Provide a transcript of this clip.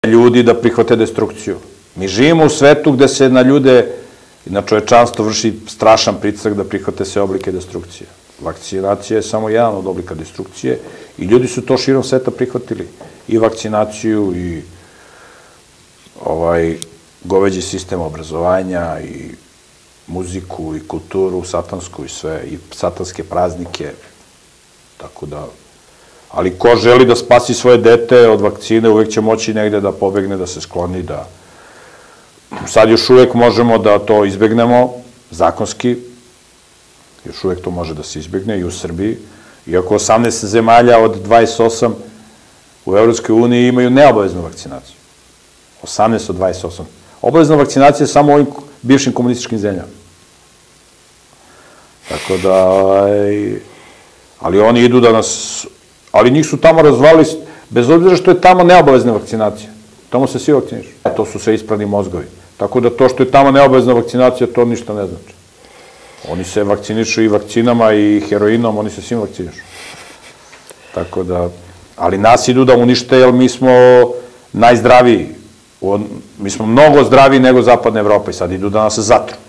ljudi da prihvate destrukciju. Mi živimo u svetu gde se na ljude i na čovečanstvo vrši strašan pritisak da prihvate sve oblike destrukcije. Vakcinacija je samo jedan od oblika destrukcije i ljudi su to širom sveta prihvatili. I vakcinaciju, i goveđi sistem obrazovanja, i muziku, i kulturu, satansku i sve, i satanske praznike. Tako da, ali ko želi da spasi svoje dete od vakcine, uvek će moći negde da pobegne, da se skloni, da... Sad još uvek možemo da to izbegnemo, zakonski, još uvek to može da se izbegne i u Srbiji, iako 18 zemalja od 28 u Evropskoj uniji imaju neobaveznu vakcinaciju. 18 od 28. Obavezna vakcinacija je samo u ovim bivšim komunističkim zemljama. Tako da, ali oni idu da nas, ali njih su tamo razvali, bez obzira što je tamo neobavezna vakcinacija. Tamo se svi vakcinišu. To su sve ispravni mozgovi. Tako da to što je tamo neobavezna vakcinacija, to ništa ne znači. Oni se vakcinišu i vakcinama i heroinom, oni se svim vakcinišu. Tako da, ali nas idu da unište, jer mi smo najzdraviji. Mi smo mnogo zdraviji nego Zapadna Evropa i sad idu da nas zatru.